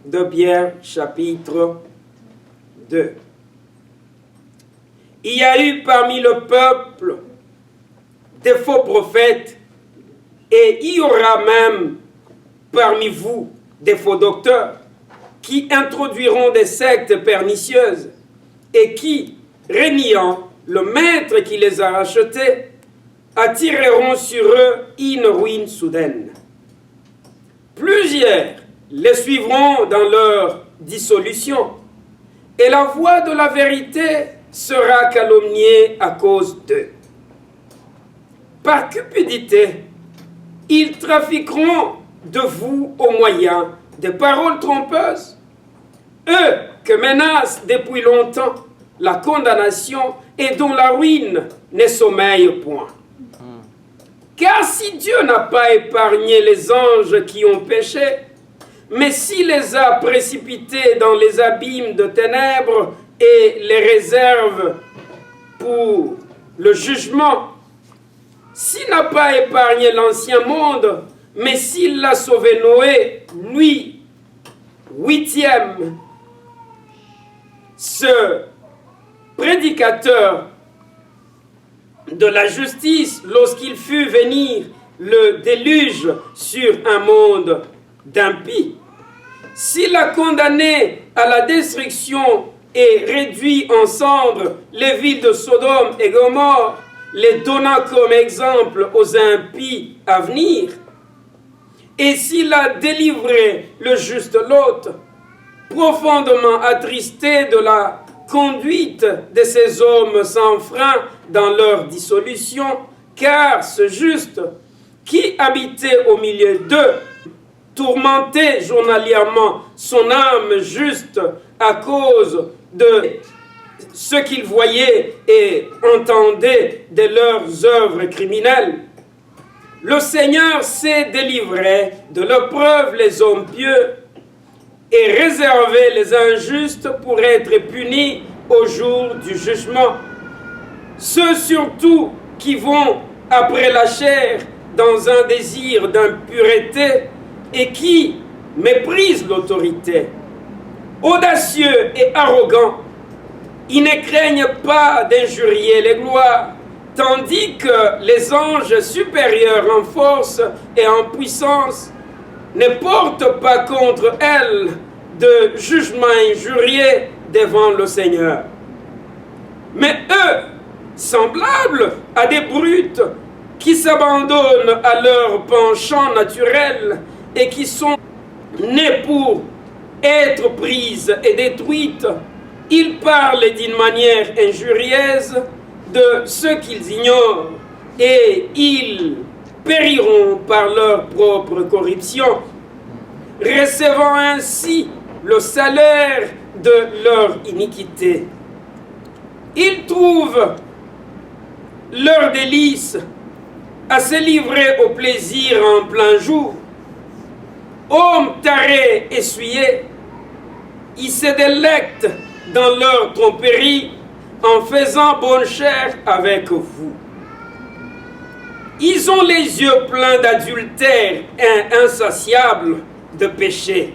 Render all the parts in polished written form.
de Pierre, chapitre 2. Il y a eu parmi le peuple des faux prophètes, et il y aura même parmi vous des faux docteurs qui introduiront des sectes pernicieuses et qui, reniant le maître qui les a rachetés, attireront sur eux une ruine soudaine. Plusieurs les suivront dans leur dissolution, et la voie de la vérité sera calomniée à cause d'eux. Par cupidité, ils trafiqueront de vous au moyen de paroles trompeuses, eux que menace depuis longtemps la condamnation et dont la ruine ne sommeille point. Car si Dieu n'a pas épargné les anges qui ont péché, mais s'il les a précipités dans les abîmes de ténèbres et les réserve pour le jugement, s'il n'a pas épargné l'ancien monde, mais s'il l'a sauvé Noé, lui, 8e, ce prédicateur de la justice, lorsqu'il fut venir le déluge sur un monde d'impies, s'il a condamné à la destruction et réduit en cendres les villes de Sodome et Gomorrhe, les donnant comme exemple aux impies à venir, et s'il a délivré le juste Lot, profondément attristé de la conduite de ces hommes sans frein dans leur dissolution, car ce juste qui habitait au milieu d'eux tourmentait journalièrement son âme juste à cause de ce qu'il voyait et entendait de leurs œuvres criminelles. Le Seigneur sait délivrer de l'épreuve les hommes pieux et réserver les injustes pour être punis au jour du jugement. Ceux surtout qui vont après la chair dans un désir d'impureté et qui méprisent l'autorité. Audacieux et arrogants, ils ne craignent pas d'injurier les gloires, tandis que les anges supérieurs en force et en puissance ne portent pas contre elles de jugement injurieux devant le Seigneur. Mais eux, semblables à des brutes qui s'abandonnent à leur penchant naturel et qui sont nés pour être prises et détruites, ils parlent d'une manière injurieuse de ceux qu'ils ignorent et ils périront par leur propre corruption, recevant ainsi le salaire de leur iniquité. Ils trouvent leur délice à se livrer au plaisir en plein jour. Hommes tarés, essuyés, ils se délectent dans leur tromperie en faisant bonne chère avec vous. Ils ont les yeux pleins d'adultère et insatiables de péché.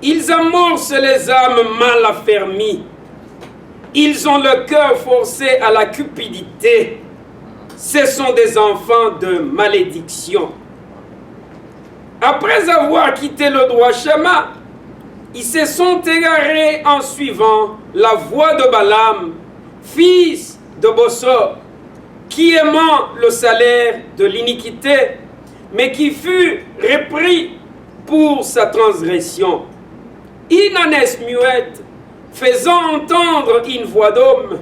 Ils amorcent les âmes mal affermies. Ils ont le cœur forcé à la cupidité. Ce sont des enfants de malédiction. Après avoir quitté le droit chemin, ils se sont égarés en suivant la voie de Balaam, fils de Bossor, qui aimant le salaire de l'iniquité, mais qui fut repris pour sa transgression. Une ânesse muette, faisant entendre une voix d'homme,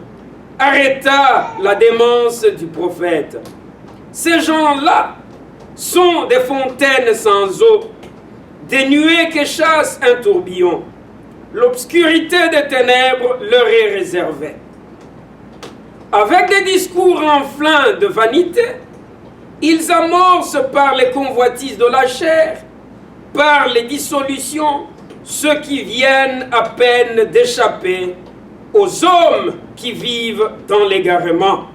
arrêta la démence du prophète. Ces gens-là sont des fontaines sans eau, des nuées que chasse un tourbillon. L'obscurité des ténèbres leur est réservée. Avec des discours enflants de vanité, ils amorcent par les convoitises de la chair, par les dissolutions, ceux qui viennent à peine d'échapper aux hommes qui vivent dans l'égarement.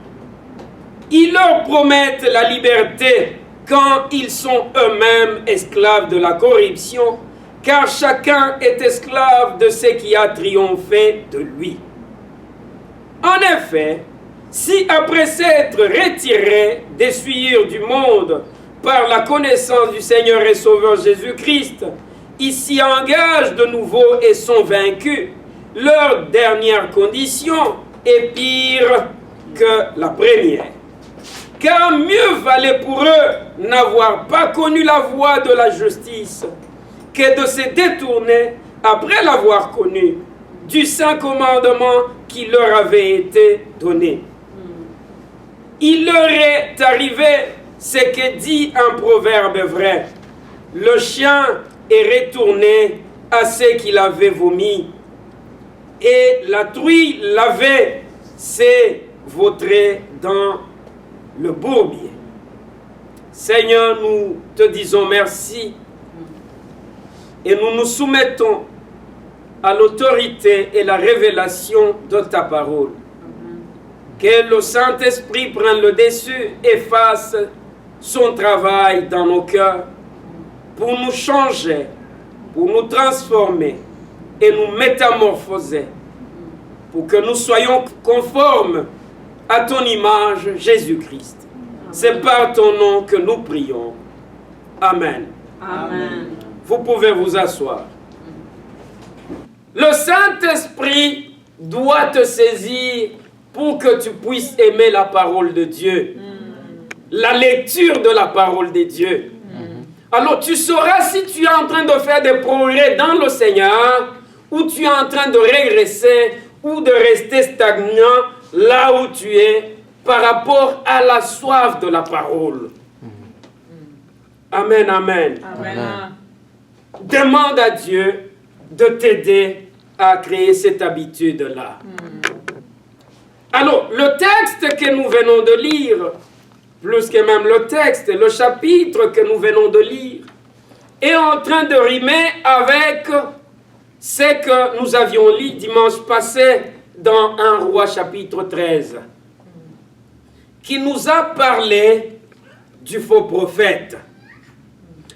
Ils leur promettent la liberté quand ils sont eux-mêmes esclaves de la corruption car chacun est esclave de ce qui a triomphé de lui. En effet, si après s'être retirés des souillures du monde par la connaissance du Seigneur et Sauveur Jésus-Christ, ils s'y engagent de nouveau et sont vaincus, leur dernière condition est pire que la première. Car mieux valait pour eux n'avoir pas connu la voie de la justice que de se détourner, après l'avoir connu, du saint commandement qui leur avait été donné. Il leur est arrivé ce que dit un proverbe vrai. Le chien est retourné à ce qu'il avait vomi, et la truie lavée s'est vautrée dans le bourbier. Seigneur, nous te disons merci et nous nous soumettons à l'autorité et la révélation de ta parole. Que le Saint-Esprit prenne le dessus et fasse son travail dans nos cœurs pour nous changer, pour nous transformer et nous métamorphoser, pour que nous soyons conformes à ton image, Jésus-Christ. C'est par ton nom que nous prions. Amen. Amen. Vous pouvez vous asseoir. Le Saint-Esprit doit te saisir pour que tu puisses aimer la parole de Dieu. La lecture de la parole de Dieu. Alors tu sauras si tu es en train de faire des progrès dans le Seigneur, ou tu es en train de régresser, ou de rester stagnant là où tu es par rapport à la soif de la parole. Amen, amen. Amen. Demande à Dieu de t'aider à créer cette habitude-là. Alors, le texte que nous venons de lire, plus que même le texte, le chapitre que nous venons de lire, est en train de rimer avec ce que nous avions lu dimanche passé dans 1 Roi chapitre 13, qui nous a parlé du faux prophète.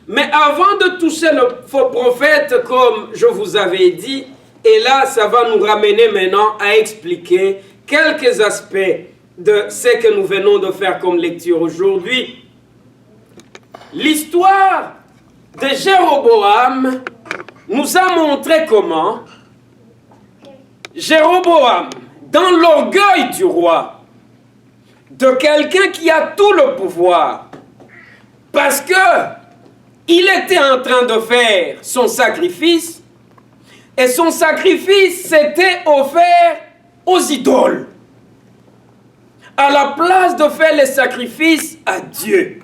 Mais avant de toucher le faux prophète, comme je vous avais dit, et là, ça va nous ramener maintenant à expliquer quelques aspects de ce que nous venons de faire comme lecture aujourd'hui. L'histoire de Jéroboam nous a montré comment Jéroboam, dans l'orgueil du roi, de quelqu'un qui a tout le pouvoir, parce que il était en train de faire son sacrifice, et son sacrifice s'était offert aux idoles, à la place de faire les sacrifices à Dieu.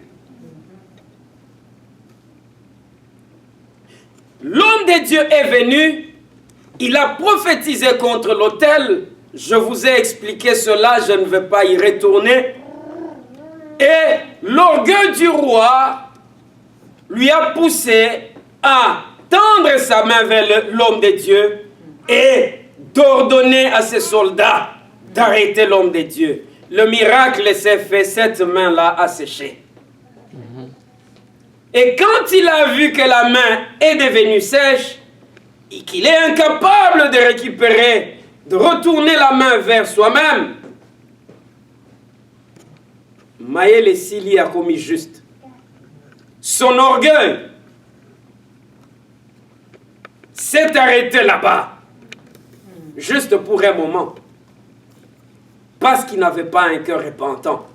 L'homme de Dieu est venu, il a prophétisé contre l'autel. Je vous ai expliqué cela, je ne vais pas y retourner. Et l'orgueil du roi lui a poussé à tendre sa main vers l'homme de Dieu et d'ordonner à ses soldats d'arrêter l'homme de Dieu. Le miracle s'est fait, cette main-là a séché. Et quand il a vu que la main est devenue sèche et qu'il est incapable de récupérer, de retourner la main vers soi-même, Maël et Sili a commis juste. Son orgueil s'est arrêté là-bas, juste pour un moment, parce qu'il n'avait pas un cœur repentant.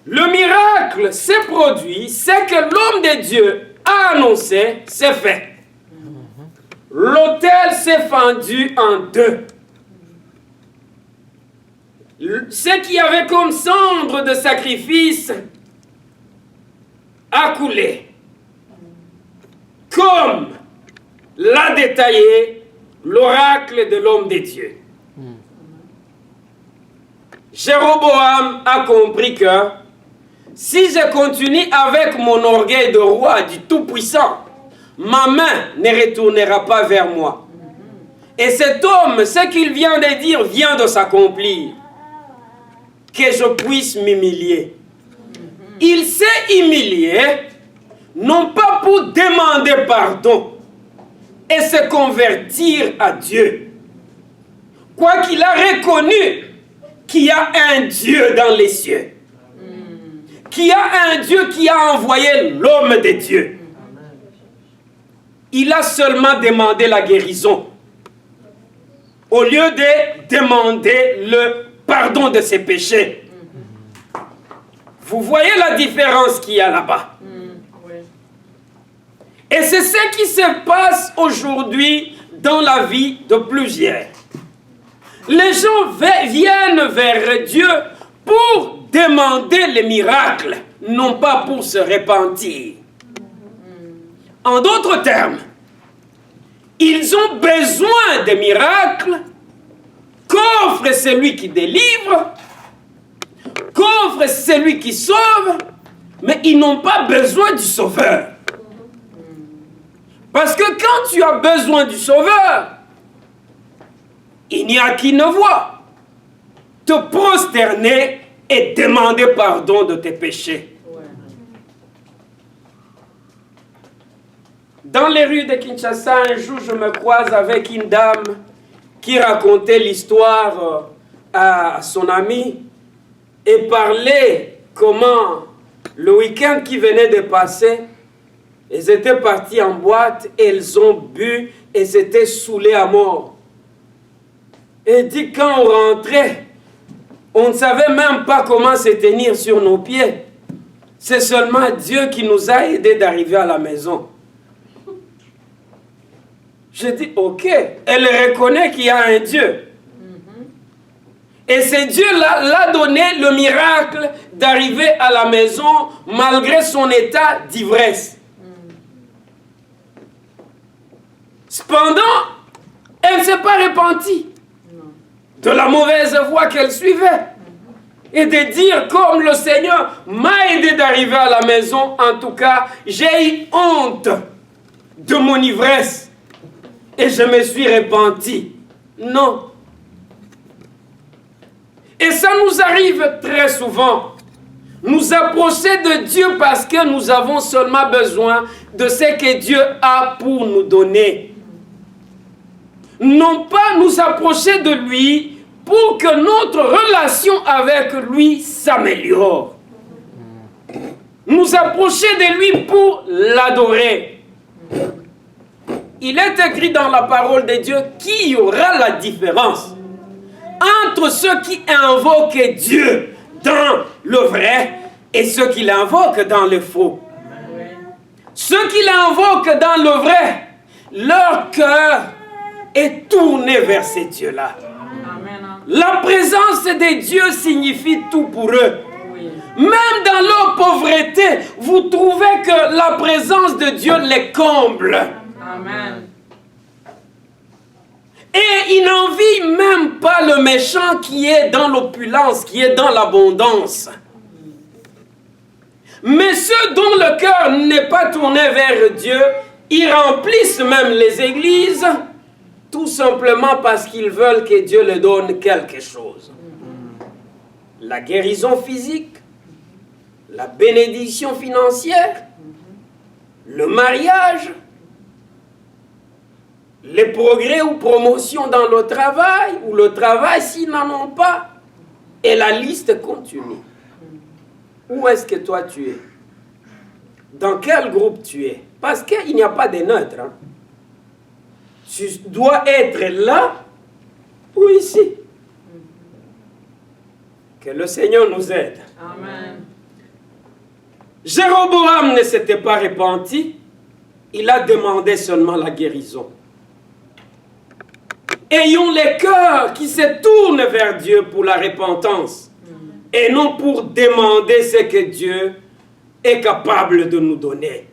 Le miracle s'est produit, c'est que l'homme de Dieu a annoncé, c'est fait. L'autel s'est fendu en deux. Ce qui avait comme cendre de sacrifice a coulé. Comme l'a détaillé l'oracle de l'homme de Dieu. Jéroboam a compris que si je continue avec mon orgueil de roi du Tout-Puissant, ma main ne retournera pas vers moi. Et cet homme, ce qu'il vient de dire, vient de s'accomplir. Que je puisse m'humilier. Il s'est humilié non pas pour demander pardon et se convertir à Dieu, quoiqu'il a reconnu qu'il y a un Dieu dans les cieux, qu'il y a un Dieu qui a envoyé l'homme de Dieu. Il a seulement demandé la guérison, au lieu de demander le pardon de ses péchés. Vous voyez la différence qu'il y a là-bas. Et c'est ce qui se passe aujourd'hui dans la vie de plusieurs. Les gens viennent vers Dieu pour demander les miracles, non pas pour se repentir. En d'autres termes, ils ont besoin des miracles qu'offre celui qui délivre, qu'offre celui qui sauve, mais ils n'ont pas besoin du sauveur. Parce que quand tu as besoin du sauveur, il n'y a qui ne voit. Te prosterner et demander pardon de tes péchés. Dans les rues de Kinshasa, un jour, je me croise avec une dame qui racontait l'histoire à son ami et parlait comment le week-end qui venait de passer, ils étaient partis en boîte, et ils ont bu et s'étaient saoulés à mort. Et dit quand on rentrait, on ne savait même pas comment se tenir sur nos pieds. C'est seulement Dieu qui nous a aidés d'arriver à la maison. Je dis, ok, elle reconnaît qu'il y a un Dieu. Et ce Dieu-là l'a donné le miracle d'arriver à la maison malgré son état d'ivresse. Cependant, elle ne s'est pas repentie de la mauvaise voie qu'elle suivait. Et de dire, comme le Seigneur m'a aidé d'arriver à la maison, en tout cas, j'ai eu honte de mon ivresse. Et je me suis repenti. Non. Et ça nous arrive très souvent. Nous approcher de Dieu parce que nous avons seulement besoin de ce que Dieu a pour nous donner. Non pas nous approcher de lui pour que notre relation avec lui s'améliore. Nous approcher de lui pour l'adorer. Il est écrit dans la parole de Dieu qu'il y aura la différence entre ceux qui invoquent Dieu dans le vrai et ceux qui l'invoquent dans le faux. Ceux qui l'invoquent dans le vrai, leur cœur est tourné vers ces dieux-là. La présence de Dieu signifie tout pour eux. Même dans leur pauvreté, vous trouvez que la présence de Dieu les comble. Amen. Et il n'envie même pas le méchant qui est dans l'opulence, qui est dans l'abondance. Mais ceux dont le cœur n'est pas tourné vers Dieu, ils remplissent même les églises, tout simplement parce qu'ils veulent que Dieu leur donne quelque chose. La guérison physique, la bénédiction financière, le mariage, les progrès ou promotions dans le travail, ou le travail s'ils n'en ont pas, et la liste continue. Où est-ce que toi tu es? Dans quel groupe tu es? Parce qu'il n'y a pas de neutre. Hein. Tu dois être là ou ici. Que le Seigneur nous aide. Amen. Jéroboam ne s'était pas repenti. Il a demandé seulement la guérison. Ayons les cœurs qui se tournent vers Dieu pour la repentance et non pour demander ce que Dieu est capable de nous donner.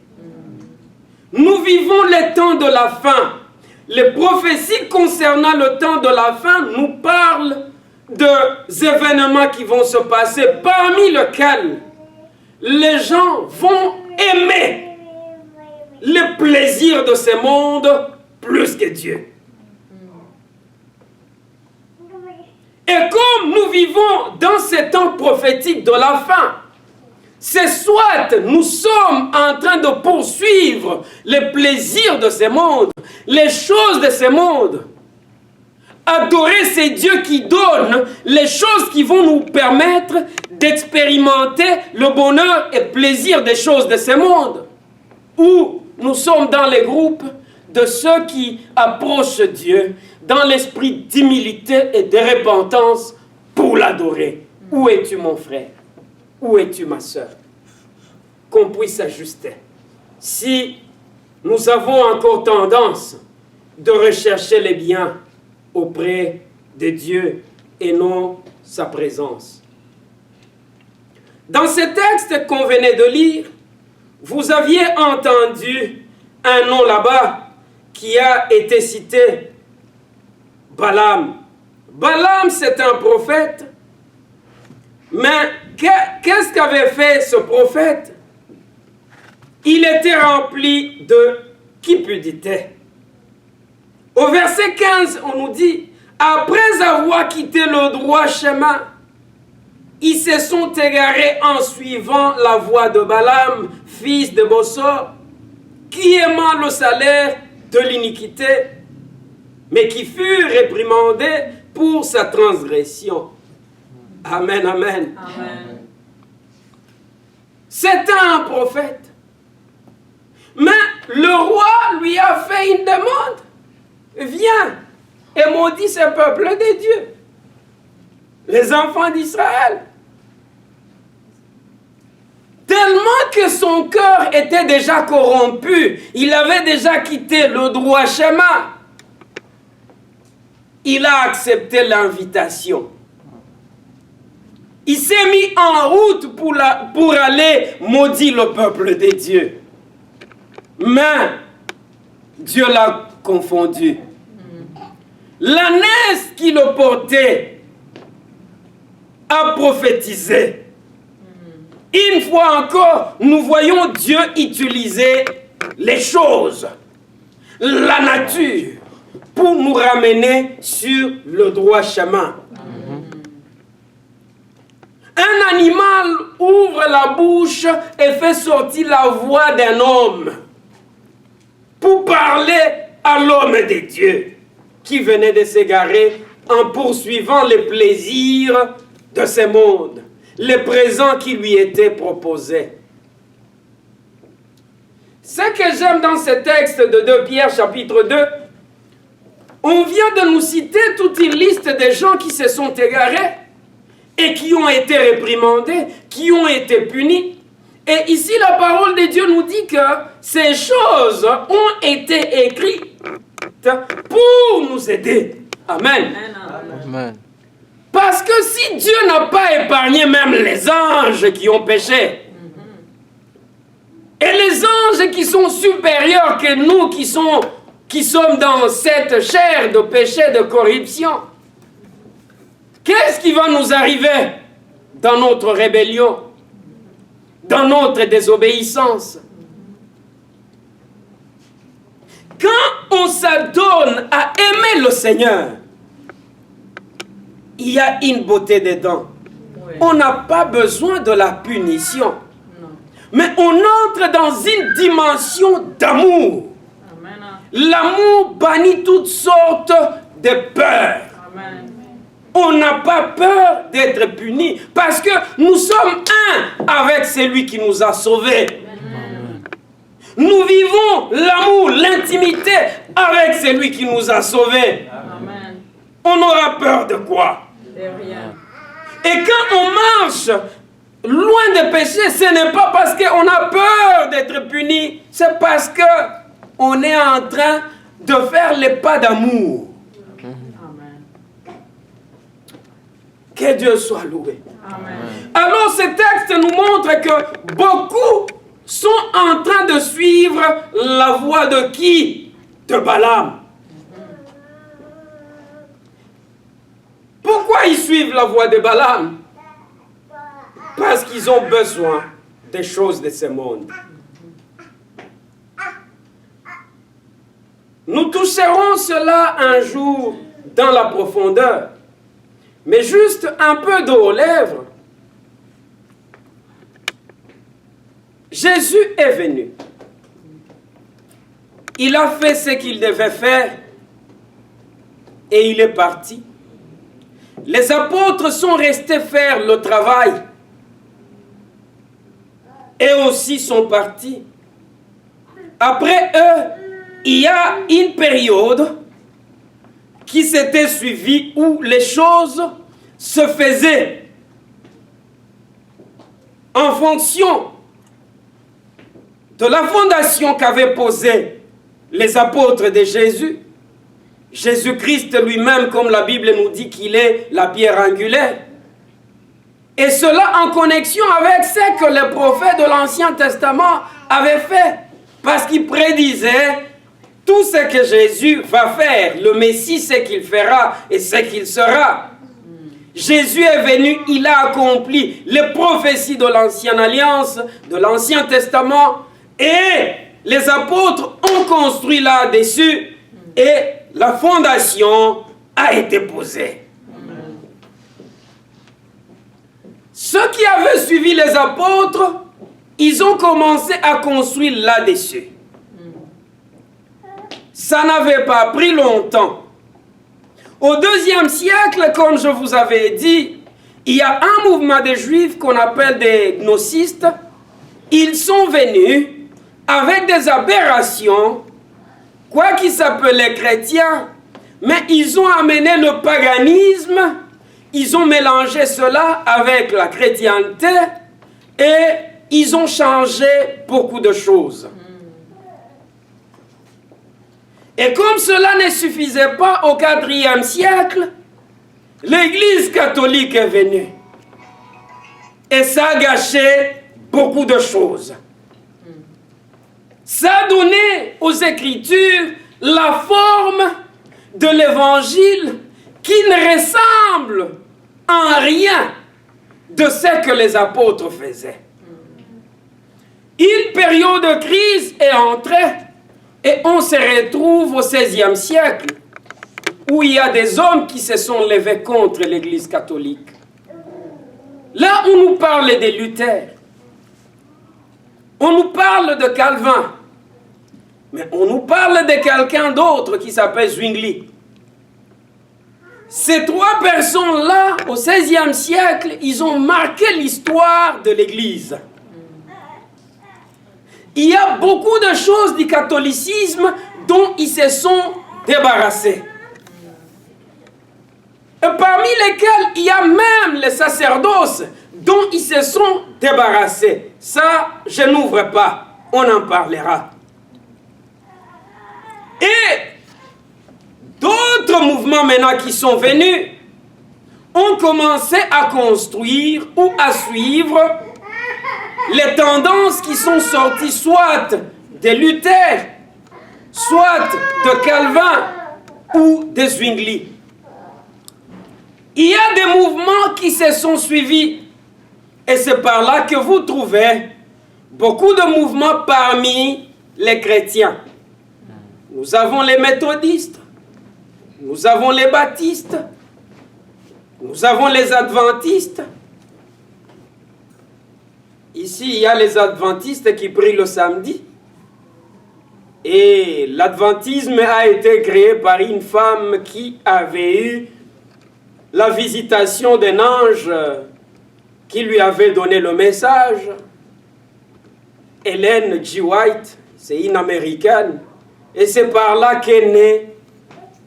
Nous vivons les temps de la fin. Les prophéties concernant le temps de la fin nous parlent des événements qui vont se passer, parmi lesquels les gens vont aimer le plaisir de ce monde plus que Dieu. Et comme nous vivons dans ces temps prophétiques de la fin, c'est soit nous sommes en train de poursuivre les plaisirs de ce monde, les choses de ce monde. Adorer ces dieux qui donnent les choses qui vont nous permettre d'expérimenter le bonheur et le plaisir des choses de ce monde. Ou nous sommes dans les groupes de ceux qui approchent Dieu dans l'esprit d'humilité et de repentance pour l'adorer. Où es-tu mon frère? Où es-tu ma soeur? Qu'on puisse s'ajuster. Si nous avons encore tendance de rechercher les biens auprès de Dieu et non sa présence. Dans ce texte qu'on venait de lire, vous aviez entendu un nom là-bas qui a été cité, Balaam. Balaam, c'est un prophète, mais qu'est-ce qu'avait fait ce prophète? Il était rempli de cupidité. Au verset 15, on nous dit, après avoir quitté le droit chemin, ils se sont égarés en suivant la voie de Balaam, fils de Bossor, qui aimant le salaire de l'iniquité, mais qui fut réprimandé pour sa transgression. Amen, amen. Amen. C'était un prophète. Mais le roi lui a fait une demande. Viens et maudis ce peuple de Dieu, les enfants d'Israël. Tellement que son cœur était déjà corrompu, il avait déjà quitté le droit chemin. Il a accepté l'invitation. Il s'est mis en route pour aller maudire le peuple de Dieu. Mais Dieu l'a confondu. L'ânesse qui le portait a prophétisé. Une fois encore, nous voyons Dieu utiliser les choses, la nature, pour nous ramener sur le droit chemin. Un animal ouvre la bouche et fait sortir la voix d'un homme pour parler à l'homme de Dieu qui venait de s'égarer en poursuivant les plaisirs de ce monde, les présents qui lui étaient proposés. Ce que j'aime dans ce texte de 2 Pierre chapitre 2, on vient de nous citer toute une liste de gens qui se sont égarés et qui ont été réprimandés, qui ont été punis. Et ici, la parole de Dieu nous dit que ces choses ont été écrites pour nous aider. Amen. Amen. Parce que si Dieu n'a pas épargné même les anges qui ont péché, et les anges qui sont supérieurs que nous qui sommes dans cette chair de péché, de corruption, qu'est-ce qui va nous arriver dans notre rébellion, dans notre désobéissance? Quand on s'adonne à aimer le Seigneur, il y a une beauté dedans. Oui. On n'a pas besoin de la punition. Non. Mais on entre dans une dimension d'amour. Amen. L'amour bannit toutes sortes de peurs. Amen. On n'a pas peur d'être puni parce que nous sommes un avec celui qui nous a sauvés. Amen. Nous vivons l'amour, l'intimité avec celui qui nous a sauvés. Amen. On aura peur de quoi? De rien. Et quand on marche loin de péché, ce n'est pas parce qu'on a peur d'être puni, c'est parce qu'on est en train de faire les pas d'amour. Amen. Que Dieu soit loué. Amen. Alors ce texte nous montre que beaucoup sont en train de suivre la voie de qui? De Balaam. Pourquoi ils suivent la voie de Balaam? Parce qu'ils ont besoin des choses de ce monde. Nous toucherons cela un jour dans la profondeur. Mais juste un peu d'eau aux lèvres. Jésus est venu. Il a fait ce qu'il devait faire et il est parti. Les apôtres sont restés faire le travail et aussi sont partis. Après eux, il y a une période qui s'était suivie où les choses se faisaient en fonction de la fondation qu'avaient posée les apôtres de Jésus. Jésus-Christ lui-même, comme la Bible nous dit qu'il est la pierre angulaire. Et cela en connexion avec ce que les prophètes de l'Ancien Testament avaient fait. Parce qu'ils prédisaient tout ce que Jésus va faire. Le Messie, ce qu'il fera et ce qu'il sera. Jésus est venu, il a accompli les prophéties de l'Ancienne Alliance, de l'Ancien Testament. Et les apôtres ont construit là-dessus. Et la fondation a été posée. Ceux qui avaient suivi les apôtres, ils ont commencé à construire là-dessus. Ça n'avait pas pris longtemps. Au IIe siècle, comme je vous avais dit, il y a un mouvement de juifs qu'on appelle des gnostiques. Ils sont venus avec des aberrations, quoi qu'ils s'appelaient chrétiens, mais ils ont amené le paganisme, ils ont mélangé cela avec la chrétienté et ils ont changé beaucoup de choses. Et comme cela ne suffisait pas au IVe siècle, l'Église catholique est venue. Et ça a gâché beaucoup de choses. Ça a donné aux Écritures la forme de l'Évangile qui ne ressemble en rien de ce que les apôtres faisaient. Une période de crise est entrée et on se retrouve au XVIe siècle où il y a des hommes qui se sont levés contre l'Église catholique. Là, on nous parle de Luther. On nous parle de Calvin. Mais on nous parle de quelqu'un d'autre qui s'appelle Zwingli. Ces trois personnes-là, au XVIe siècle, ils ont marqué l'histoire de l'Église. Il y a beaucoup de choses du catholicisme dont ils se sont débarrassés. Et parmi lesquels il y a même les sacerdoces dont ils se sont débarrassés. Ça, je n'ouvre pas, on en parlera. Et d'autres mouvements maintenant qui sont venus ont commencé à construire ou à suivre les tendances qui sont sorties soit de Luther, soit de Calvin ou de Zwingli. Il y a des mouvements qui se sont suivis et c'est par là que vous trouvez beaucoup de mouvements parmi les chrétiens. Nous avons les méthodistes, nous avons les baptistes, nous avons les adventistes. Ici, il y a les adventistes qui prient le samedi. Et l'adventisme a été créé par une femme qui avait eu la visitation d'un ange qui lui avait donné le message. Ellen G. White, c'est une américaine. Et c'est par là qu'est né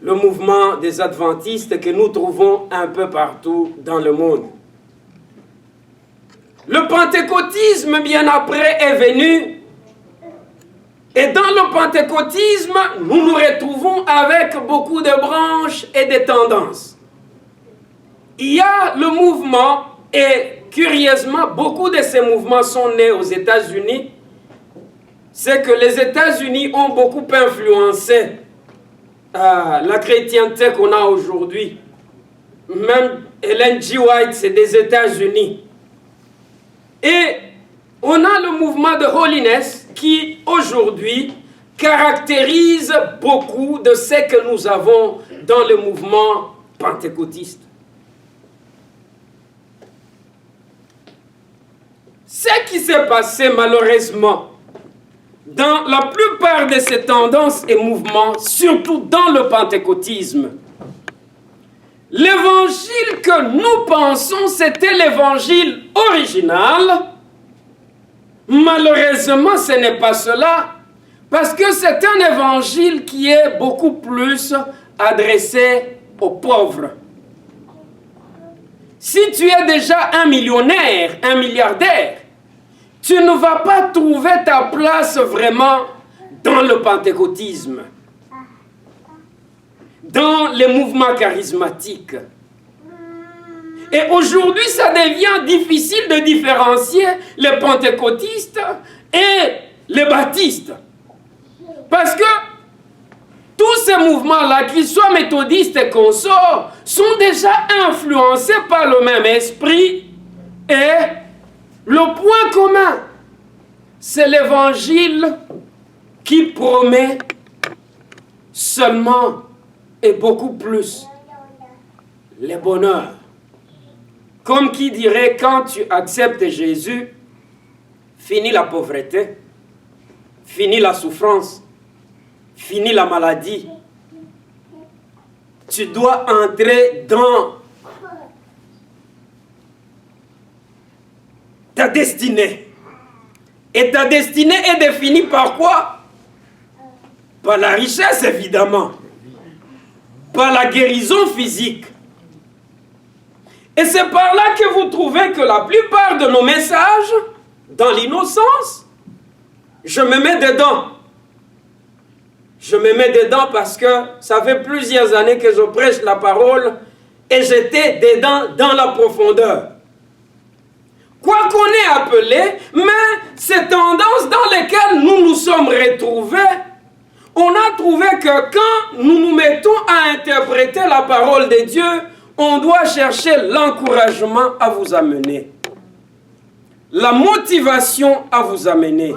le mouvement des adventistes que nous trouvons un peu partout dans le monde. Le pentecôtisme, bien après, est venu. Et dans le pentecôtisme, nous nous retrouvons avec beaucoup de branches et de tendances. Il y a le mouvement, et curieusement, beaucoup de ces mouvements sont nés aux États-Unis. C'est que les États-Unis ont beaucoup influencé la chrétienté qu'on a aujourd'hui. Même Ellen G. White, c'est des États-Unis. Et on a le mouvement de holiness qui, aujourd'hui, caractérise beaucoup de ce que nous avons dans le mouvement pentecôtiste. Ce qui s'est passé malheureusement dans la plupart de ces tendances et mouvements, surtout dans le pentecôtisme, l'évangile que nous pensons, c'était l'évangile original. Malheureusement, ce n'est pas cela, parce que c'est un évangile qui est beaucoup plus adressé aux pauvres. Si tu es déjà un millionnaire, un milliardaire, tu ne vas pas trouver ta place vraiment dans le pentecôtisme, dans les mouvements charismatiques. Et aujourd'hui, ça devient difficile de différencier les pentecôtistes et les baptistes. Parce que tous ces mouvements-là, qu'ils soient méthodistes et consorts, sont déjà influencés par le même esprit. Et le point commun, c'est l'évangile qui promet seulement et beaucoup plus le bonheur. Comme qui dirait, quand tu acceptes Jésus, fini la pauvreté, fini la souffrance, fini la maladie. Tu dois entrer dans ta destinée. Et ta destinée est définie par quoi? Par la richesse, évidemment. Par la guérison physique. Et c'est par là que vous trouvez que la plupart de nos messages, dans l'innocence, je me mets dedans. Je me mets dedans parce que ça fait plusieurs années que je prêche la parole et j'étais dedans dans la profondeur. Quoi qu'on ait appelé, mais ces tendances dans lesquelles nous nous sommes retrouvés, on a trouvé que quand nous nous mettons à interpréter la parole de Dieu, on doit chercher l'encouragement à vous amener, la motivation à vous amener.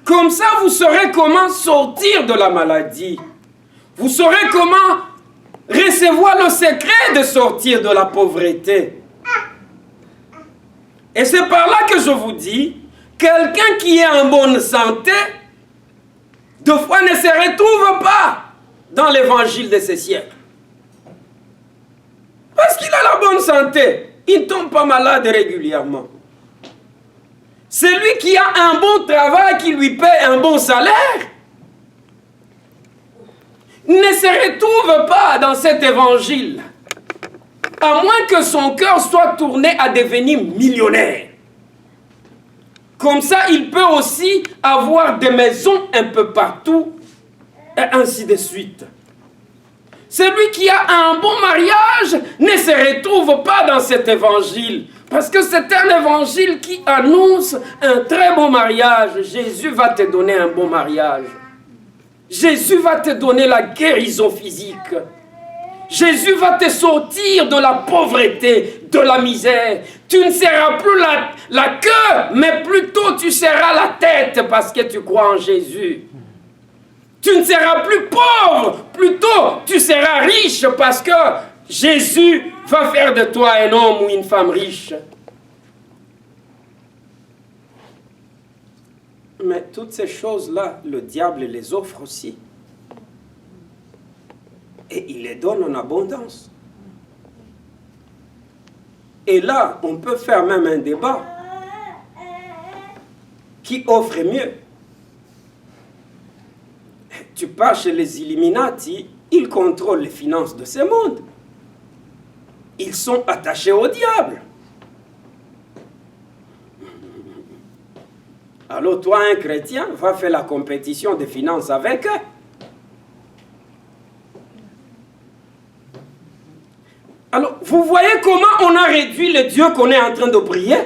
Comme ça, vous saurez comment sortir de la maladie. Vous saurez comment recevoir le secret de sortir de la pauvreté. Et c'est par là que je vous dis, quelqu'un qui est en bonne santé, deux fois ne se retrouve pas dans l'évangile de ce siècle. Parce qu'il a la bonne santé, il ne tombe pas malade régulièrement. Celui qui a un bon travail, qui lui paie un bon salaire, ne se retrouve pas dans cet évangile, à moins que son cœur soit tourné à devenir millionnaire. Comme ça, il peut aussi avoir des maisons un peu partout, et ainsi de suite. Celui qui a un bon mariage ne se retrouve pas dans cet évangile. Parce que c'est un évangile qui annonce un très bon mariage. Jésus va te donner un bon mariage. Jésus va te donner la guérison physique. Jésus va te sortir de la pauvreté, de la misère. Tu ne seras plus la queue, mais plutôt tu seras la tête parce que tu crois en Jésus. Tu ne seras plus pauvre, plutôt tu seras riche parce que Jésus va faire de toi un homme ou une femme riche. Mais toutes ces choses-là, le diable les offre aussi. Et il les donne en abondance. Et là, on peut faire même un débat. Qui offre mieux? Tu pars chez les Illuminati, ils contrôlent les finances de ce monde. Ils sont attachés au diable. Alors toi, un chrétien, va faire la compétition des finances avec eux. Alors, vous voyez comment on a réduit le Dieu qu'on est en train de prier?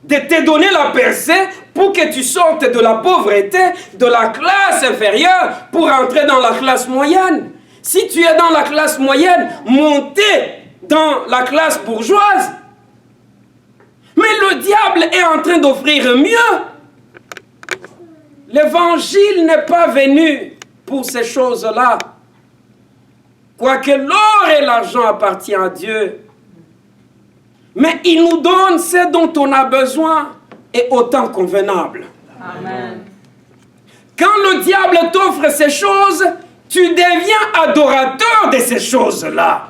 De te donner la percée pour que tu sortes de la pauvreté, de la classe inférieure, pour entrer dans la classe moyenne. Si tu es dans la classe moyenne, monter dans la classe bourgeoise. Mais le diable est en train d'offrir mieux. L'évangile n'est pas venu pour ces choses-là. Quoique l'or et l'argent appartiennent à Dieu. Mais il nous donne ce dont on a besoin et au temps convenable. Amen. Quand le diable t'offre ces choses, tu deviens adorateur de ces choses-là.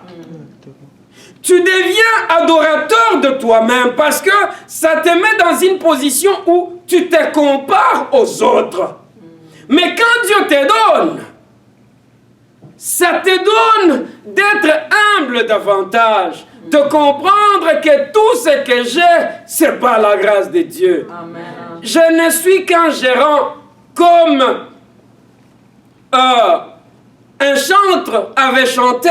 Tu deviens adorateur de toi-même parce que ça te met dans une position où tu te compares aux autres. Mais quand Dieu te donne, ça te donne d'être humble davantage, de comprendre que tout ce que j'ai, c'est par la grâce de Dieu. Amen. Je ne suis qu'un gérant comme un chantre avait chanté,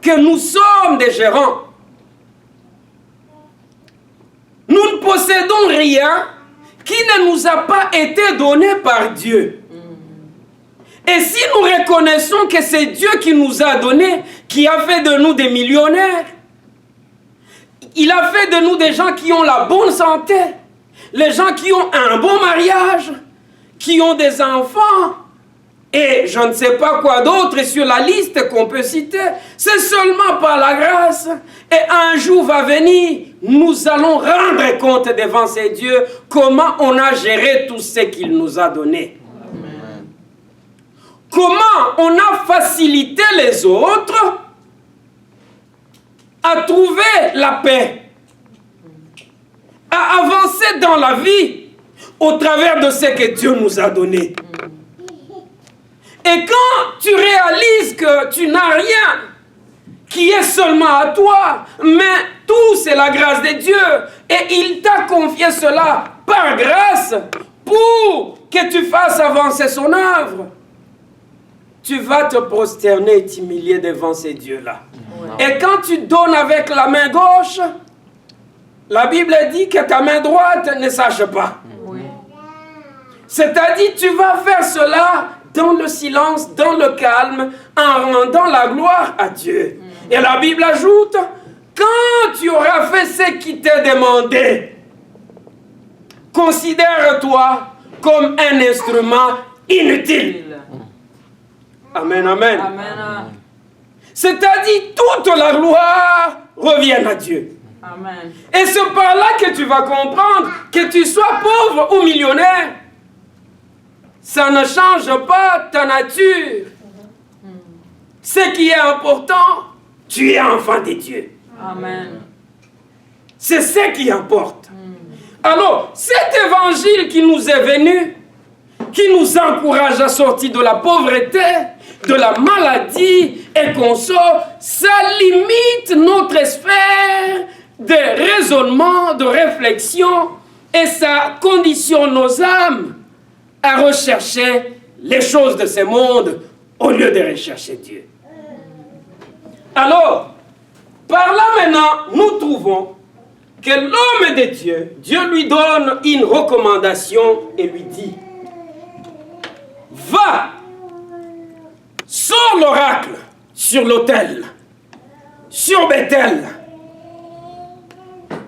que nous sommes des gérants. Nous ne possédons rien qui ne nous a pas été donné par Dieu. Et si nous reconnaissons que c'est Dieu qui nous a donné, qui a fait de nous des millionnaires, il a fait de nous des gens qui ont la bonne santé, les gens qui ont un bon mariage, qui ont des enfants, et je ne sais pas quoi d'autre sur la liste qu'on peut citer. C'est seulement par la grâce. Et un jour va venir, nous allons rendre compte devant ces dieux comment on a géré tout ce qu'il nous a donné. Amen. Comment on a facilité les autres à trouver la paix, à avancer dans la vie au travers de ce que Dieu nous a donné. Et quand tu réalises que tu n'as rien qui est seulement à toi, mais tout c'est la grâce de Dieu, et il t'a confié cela par grâce pour que tu fasses avancer son œuvre, tu vas te prosterner et t'humilier devant ces dieux-là. Ouais. Et quand tu donnes avec la main gauche, la Bible dit que ta main droite ne sache pas. Oui. C'est-à-dire tu vas faire cela dans le silence, dans le calme, en rendant la gloire à Dieu. Et la Bible ajoute, quand tu auras fait ce qui t'est demandé, considère-toi comme un instrument inutile. Amen, amen. Amen. C'est-à-dire, toute la gloire revient à Dieu. Amen. Et c'est par là que tu vas comprendre que tu sois pauvre ou millionnaire, ça ne change pas ta nature. Ce qui est important, tu es enfant de Dieu. Amen. C'est ce qui importe. Alors, cet évangile qui nous est venu, qui nous encourage à sortir de la pauvreté, de la maladie, et qu'on sort, ça limite notre sphère de raisonnement, de réflexion, et ça conditionne nos âmes à rechercher les choses de ce monde au lieu de rechercher Dieu. Alors, par là maintenant, nous trouvons que l'homme de Dieu, Dieu lui donne une recommandation et lui dit, va, sors l'oracle sur l'autel, sur Bethel,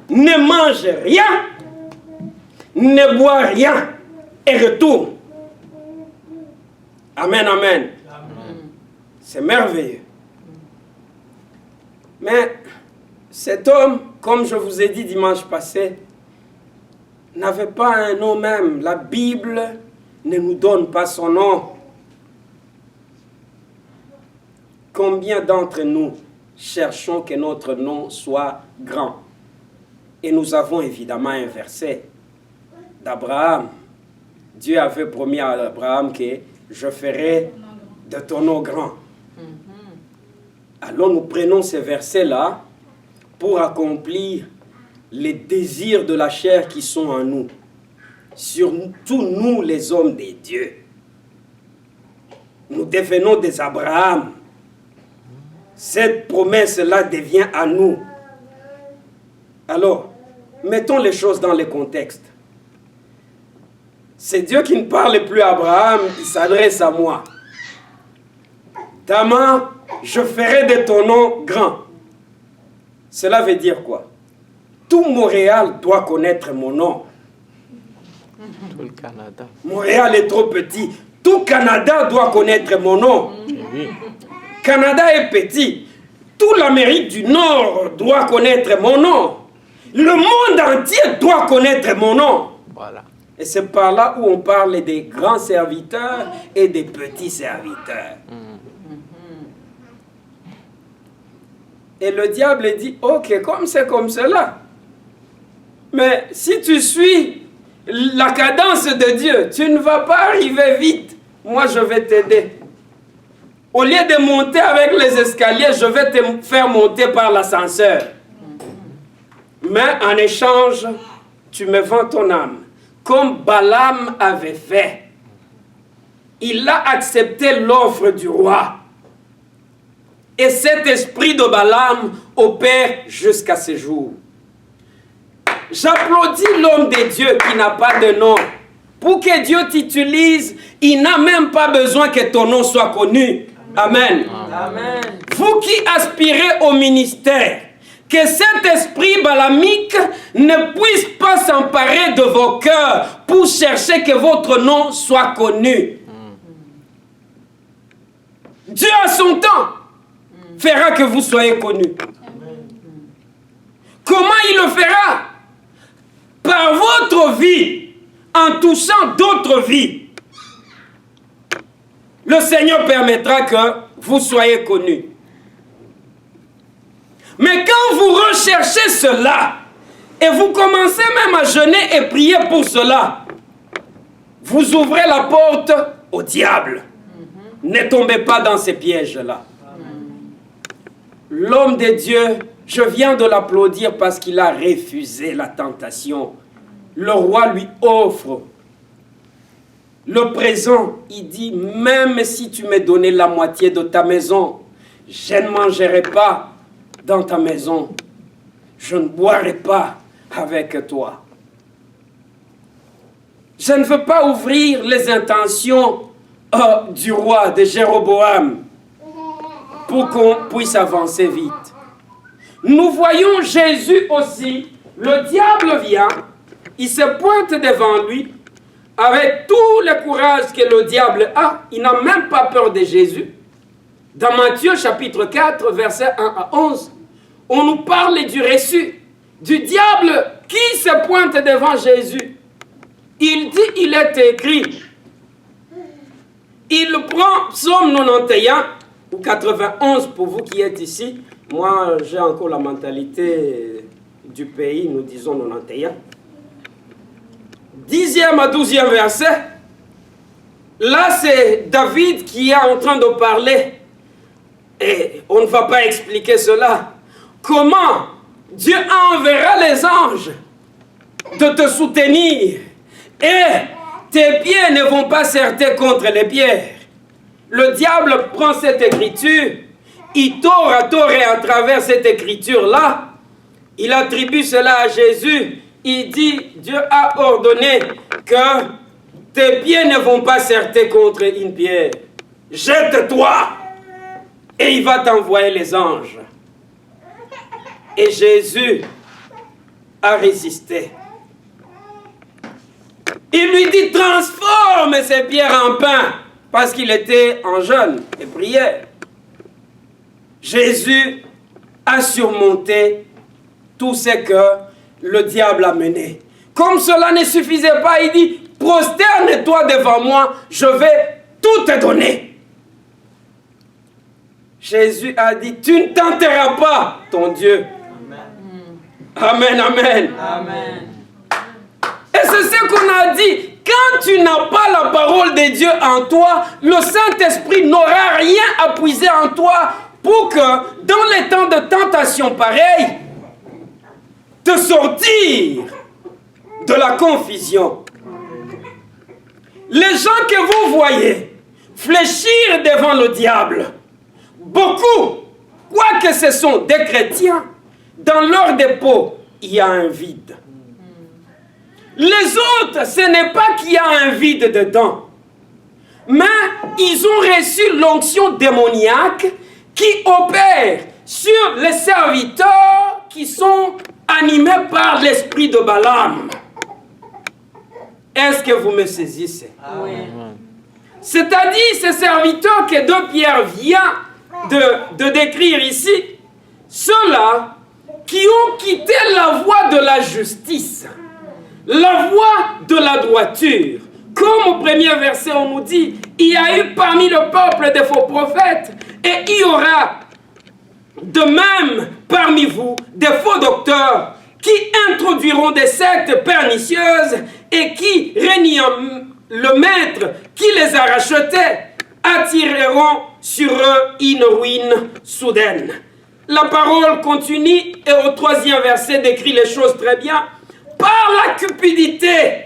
ne mange rien, ne bois rien, et retourne. Amen, amen. C'est merveilleux. Mais cet homme, comme je vous ai dit dimanche passé, n'avait pas un nom même. La Bible ne nous donne pas son nom. Combien d'entre nous cherchons que notre nom soit grand? Et nous avons évidemment un verset d'Abraham. Dieu avait promis à Abraham que je ferai de ton nom grand. Alors nous prenons ces versets-là pour accomplir les désirs de la chair qui sont en nous. Surtout nous, les hommes de Dieu. Nous devenons des Abraham. Cette promesse-là devient à nous. Alors, mettons les choses dans le contexte. C'est Dieu qui ne parle plus à Abraham, il s'adresse à moi. Tamar, je ferai de ton nom grand. Cela veut dire quoi? Tout Montréal doit connaître mon nom. Tout le Canada. Montréal est trop petit. Tout Canada doit connaître mon nom. Oui. Canada est petit. Toute l'Amérique du Nord doit connaître mon nom. Le monde entier doit connaître mon nom. Voilà. Et c'est par là où on parle des grands serviteurs et des petits serviteurs. Et le diable dit, ok, comme c'est comme cela. Mais si tu suis la cadence de Dieu, tu ne vas pas arriver vite. Moi, je vais t'aider. Au lieu de monter avec les escaliers, je vais te faire monter par l'ascenseur. Mais en échange, tu me vends ton âme. Comme Balaam avait fait. Il a accepté l'offre du roi. Et cet esprit de Balaam opère jusqu'à ce jour. J'applaudis l'homme de Dieu qui n'a pas de nom. Pour que Dieu t'utilise, il n'a même pas besoin que ton nom soit connu. Amen. Amen. Vous qui aspirez au ministère, que cet esprit balamique ne puisse pas s'emparer de vos cœurs pour chercher que votre nom soit connu. Dieu à son temps fera que vous soyez connus. Comment il le fera? Par votre vie, en touchant d'autres vies. Le Seigneur permettra que vous soyez connus. Mais quand vous recherchez cela, et vous commencez même à jeûner et prier pour cela, vous ouvrez la porte au diable. Ne tombez pas dans ces pièges-là. L'homme de Dieu, je viens de l'applaudir parce qu'il a refusé la tentation. Le roi lui offre le présent. Il dit, même si tu me donnais la moitié de ta maison, je ne mangerai pas dans ta maison. Je ne boirai pas avec toi. Je ne veux pas ouvrir les intentions du roi de Jéroboam pour qu'on puisse avancer vite. Nous voyons Jésus aussi. Le diable vient, il se pointe devant lui avec tout le courage que le diable a. Il n'a même pas peur de Jésus. Dans Matthieu chapitre 4, versets 1 à 11, on nous parle du reçu, du diable qui se pointe devant Jésus. Il dit, il est écrit. Il prend Psaume 91 ou 91 pour vous qui êtes ici. Moi, j'ai encore la mentalité du pays, nous disons 91. 10e à 12e verset. Là, c'est David qui est en train de parler. Et on ne va pas expliquer cela. Comment Dieu enverra les anges de te soutenir et tes pieds ne vont pas s'heurter contre les pierres. Le diable prend cette écriture, il tord et à travers cette écriture-là, il attribue cela à Jésus. Il dit, Dieu a ordonné que tes pieds ne vont pas s'heurter contre une pierre. Jette-toi et il va t'envoyer les anges. Et Jésus a résisté. Il lui dit, transforme ces pierres en pain, parce qu'il était en jeûne et prière. Jésus a surmonté tout ce que le diable a mené. Comme cela ne suffisait pas, il dit, prosterne-toi devant moi, je vais tout te donner. Jésus a dit, tu ne tenteras pas ton Dieu. Amen, amen. Amen. Et c'est ce qu'on a dit. Quand tu n'as pas la parole de Dieu en toi, le Saint-Esprit n'aura rien à puiser en toi pour que, dans les temps de tentation pareille, te sortir de la confusion. Les gens que vous voyez fléchir devant le diable, beaucoup, quoique ce sont des chrétiens, dans leur dépôt, il y a un vide. Les autres, ce n'est pas qu'il y a un vide dedans, mais ils ont reçu l'onction démoniaque qui opère sur les serviteurs qui sont animés par l'esprit de Balaam. Est-ce que vous me saisissez? Oui. C'est-à-dire ces serviteurs que 2 Pierre vient de décrire ici, ceux-là, qui ont quitté la voie de la justice, la voie de la droiture. Comme au premier verset, on nous dit, il y a eu parmi le peuple des faux prophètes, et il y aura de même parmi vous des faux docteurs qui introduiront des sectes pernicieuses et qui, régnant le maître qui les a rachetés, attireront sur eux une ruine soudaine. La parole continue et au 3e verset décrit les choses très bien. Par la cupidité,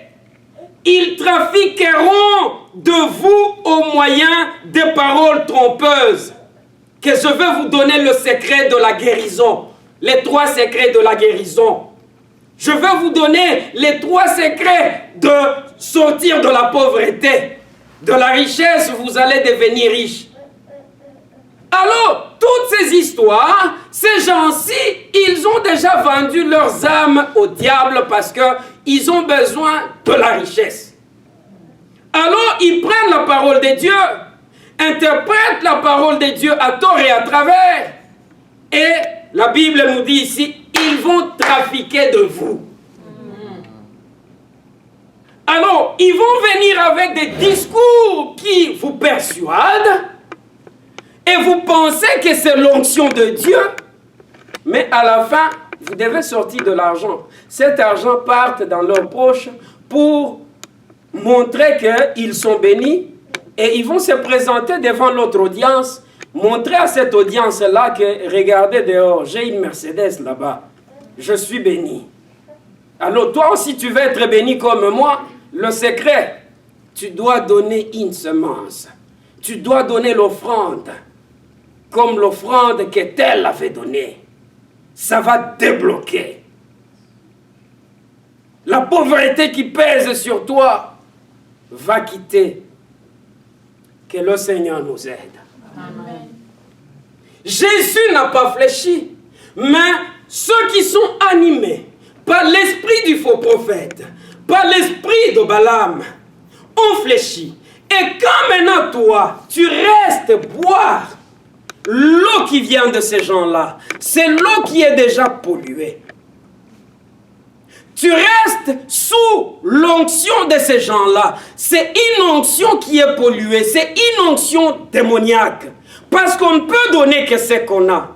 ils trafiqueront de vous au moyen des paroles trompeuses. Que je vais vous donner le secret de la guérison. Les 3 secrets de la guérison. Je vais vous donner les 3 secrets de sortir de la pauvreté. De la richesse, vous allez devenir riche. Alors, toutes ces histoires, ces gens-ci, ils ont déjà vendu leurs âmes au diable parce qu'ils ont besoin de la richesse. Alors, ils prennent la parole de Dieu, interprètent la parole de Dieu à tort et à travers. Et la Bible nous dit ici, ils vont trafiquer de vous. Alors, ils vont venir avec des discours qui vous persuadent et vous pensez que c'est l'onction de Dieu, mais à la fin, vous devez sortir de l'argent. Cet argent part dans leurs poches pour montrer qu'ils sont bénis et ils vont se présenter devant l'autre audience, montrer à cette audience-là que, regardez dehors, j'ai une Mercedes là-bas, je suis béni. Alors toi aussi, tu veux être béni comme moi, le secret, tu dois donner une semence. Tu dois donner l'offrande, comme l'offrande que tel avait donnée. Ça va débloquer. La pauvreté qui pèse sur toi va quitter. Que le Seigneur nous aide. Amen. Jésus n'a pas fléchi, mais ceux qui sont animés par l'esprit du faux prophète, par l'esprit de Balaam, ont fléchi. Et quand maintenant toi, tu restes boire l'eau qui vient de ces gens-là, c'est l'eau qui est déjà polluée. Tu restes sous l'onction de ces gens-là. C'est une onction qui est polluée, c'est une onction démoniaque. Parce qu'on ne peut donner que ce qu'on a.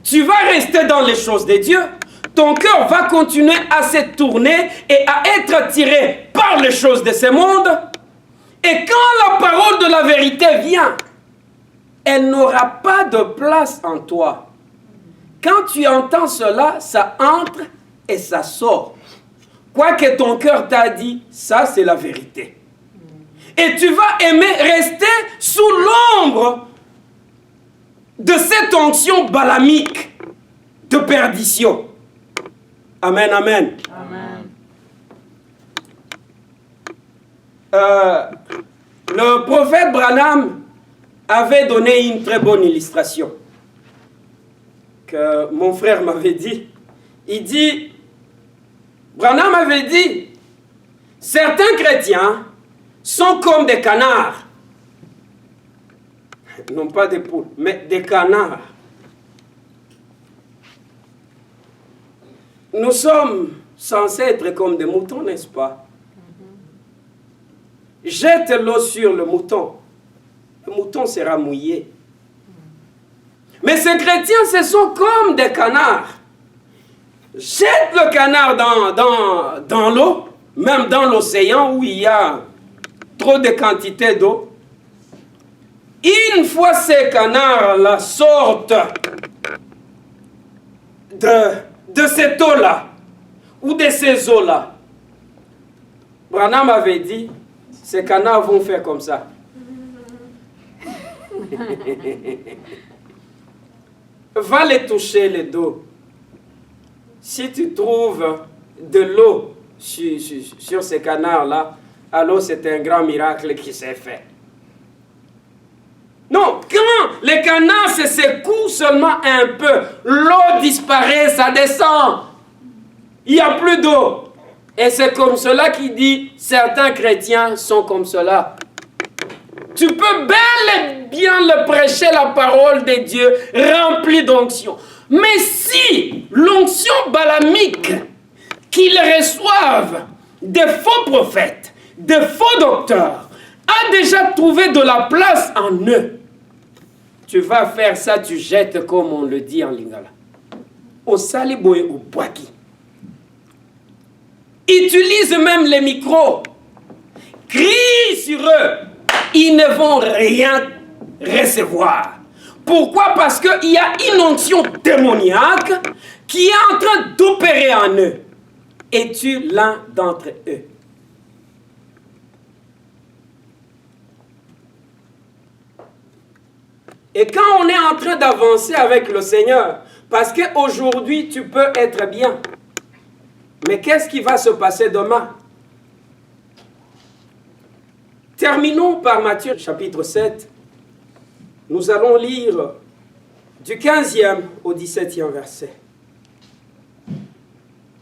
Tu vas rester dans les choses de Dieu. Ton cœur va continuer à se tourner et à être attiré par les choses de ce monde. Et quand la parole de la vérité vient, elle n'aura pas de place en toi. Quand tu entends cela, ça entre et ça sort. Quoi que ton cœur t'a dit, ça c'est la vérité. Et tu vas aimer rester sous l'ombre de cette onction balamique de perdition. Amen, amen. Amen. Le prophète Branham avait donné une très bonne illustration que mon frère m'avait dit. Il dit, Branham avait dit, certains chrétiens sont comme des canards. Non pas des poules, mais des canards. Nous sommes censés être comme des moutons, n'est-ce pas? Jette l'eau sur le mouton sera mouillé. Mais ces chrétiens, ce sont comme des canards. Jette le canard dans l'eau, même dans l'océan où il y a trop de quantité d'eau. Une fois ces canards-là sortent de cette eau-là, ou de ces eaux-là, Branham avait dit, ces canards vont faire comme ça. Va les toucher les dos. Si tu trouves de l'eau sur ces canards-là, alors c'est un grand miracle qui s'est fait. Non, quand les canards se secouent seulement un peu, l'eau disparaît, ça descend. Il n'y a plus d'eau. Et c'est comme cela qu'il dit, certains chrétiens sont comme cela. Tu peux bel et bien le prêcher la parole de Dieu, rempli d'onction. Mais si l'onction balamique qu'ils reçoivent des faux prophètes, des faux docteurs, a déjà trouvé de la place en eux, tu vas faire ça, tu jettes comme on le dit en lingala. Au saliboye ou boaki. Utilise même les micros. Crie sur eux. Ils ne vont rien recevoir. Pourquoi? Parce qu'il y a une onction démoniaque qui est en train d'opérer en eux. Es-tu l'un d'entre eux? Et quand on est en train d'avancer avec le Seigneur, parce qu'aujourd'hui tu peux être bien, mais qu'est-ce qui va se passer demain? Terminons par Matthieu chapitre 7. Nous allons lire du 15e au 17e verset.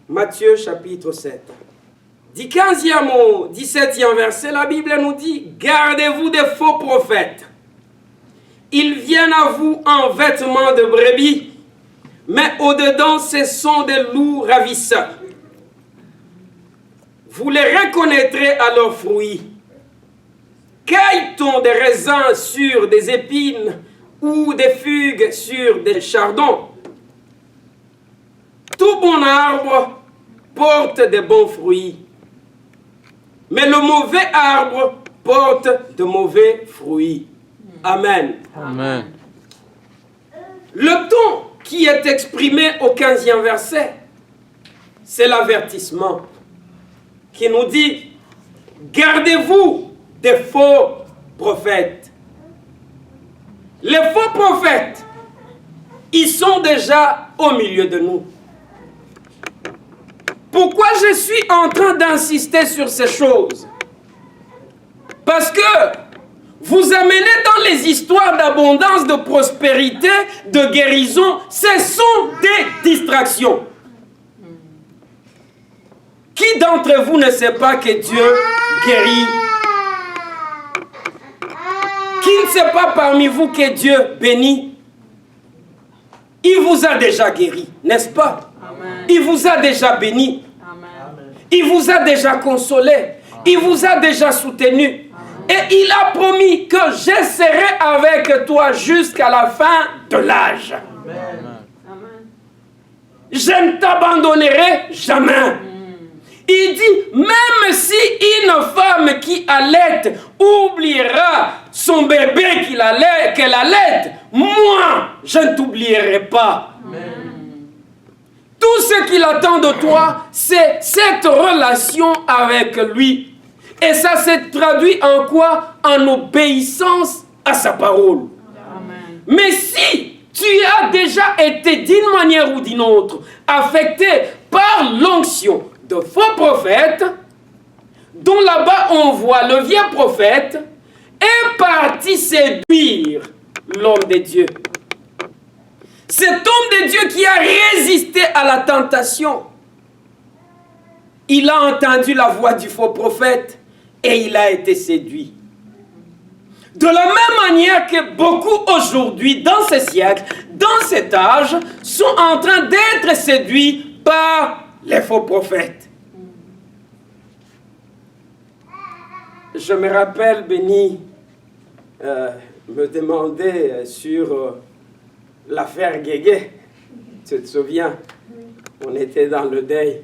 Matthieu chapitre 7. Du 15e au 17e verset, la Bible nous dit « Gardez-vous des faux prophètes. Ils viennent à vous en vêtements de brebis, mais au-dedans, ce sont des loups ravisseurs. Vous les reconnaîtrez à leurs fruits. Cueille-t-on des raisins sur des épines ou des figues sur des chardons? Tout bon arbre porte de bons fruits, mais le mauvais arbre porte de mauvais fruits. » Amen. Amen. Le ton qui est exprimé au 15e verset, c'est l'avertissement qui nous dit « Gardez-vous des faux prophètes. » Les faux prophètes, ils sont déjà au milieu de nous. Pourquoi je suis en train d'insister sur ces choses? Parce que vous amenez dans les histoires d'abondance, de prospérité, de guérison, ce sont des distractions. Qui d'entre vous ne sait pas que Dieu guérit? Qui ne sait pas parmi vous que Dieu bénit? Il vous a déjà guéri, n'est-ce pas? Amen. Il vous a déjà béni. Amen. Il vous a déjà consolé. Il vous a déjà soutenu. Et il a promis que je serai avec toi jusqu'à la fin de l'âge. Amen. Je ne t'abandonnerai jamais. Il dit, même si une femme qui allaite oubliera son bébé qu'elle allaite, moi, je ne t'oublierai pas. Tout ce qu'il attend de toi, c'est cette relation avec lui. Et ça s'est traduit en quoi? En obéissance à sa parole. Amen. Mais si tu as déjà été d'une manière ou d'une autre affecté par l'onction de faux prophètes, dont là-bas on voit le vieux prophète, est parti séduire l'homme de Dieu. Cet homme de Dieu qui a résisté à la tentation, il a entendu la voix du faux prophète et il a été séduit. De la même manière que beaucoup aujourd'hui, dans ce siècle, dans cet âge, sont en train d'être séduits par les faux prophètes. Je me rappelle, Béni me demandait sur l'affaire Guégué. Tu te souviens? On était dans le deuil.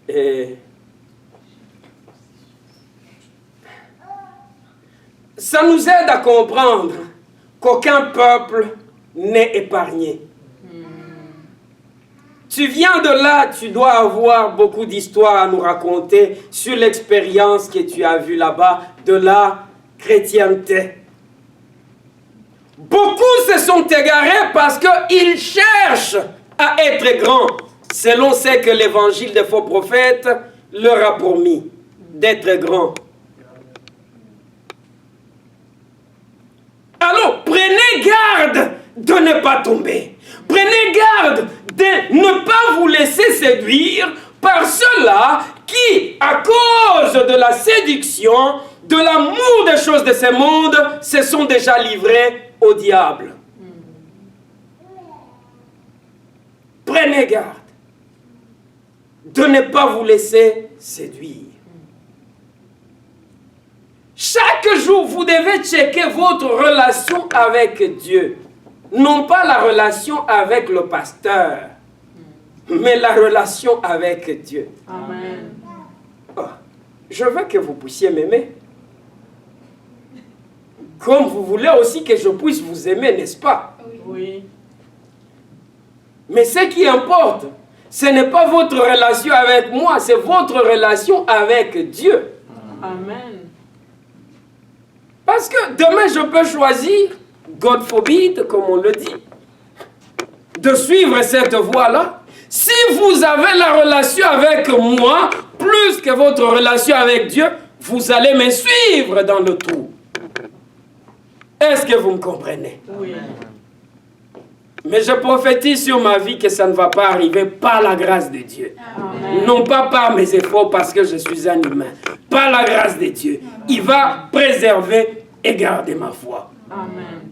Et ça nous aide à comprendre qu'aucun peuple n'est épargné. Tu viens de là, tu dois avoir beaucoup d'histoires à nous raconter sur l'expérience que tu as vue là-bas de la chrétienté. Beaucoup se sont égarés parce qu'ils cherchent à être grands, selon ce que l'évangile des faux prophètes leur a promis, d'être grands. Alors, prenez garde de ne pas tomber. Prenez garde de ne pas vous laisser séduire par ceux-là qui, à cause de la séduction, de l'amour des choses de ce monde, se sont déjà livrés au diable. prenez garde de ne pas vous laisser séduire. Chaque jour, vous devez checker votre relation avec Dieu. Non pas la relation avec le pasteur, mais la relation avec Dieu. Amen. Oh, je veux que vous puissiez m'aimer. Comme vous voulez aussi que je puisse vous aimer, n'est-ce pas? Oui. Mais ce qui importe, ce n'est pas votre relation avec moi, c'est votre relation avec Dieu. Amen. Parce que demain, je peux choisir, God forbid, comme on le dit, de suivre cette voie-là. Si vous avez la relation avec moi, plus que votre relation avec Dieu, vous allez me suivre dans le tout. Est-ce que vous me comprenez? Oui. Mais je prophétise sur ma vie que ça ne va pas arriver par la grâce de Dieu. Amen. Non pas par mes efforts parce que je suis un humain. Par la grâce de Dieu. Il va préserver et garder ma foi. Amen.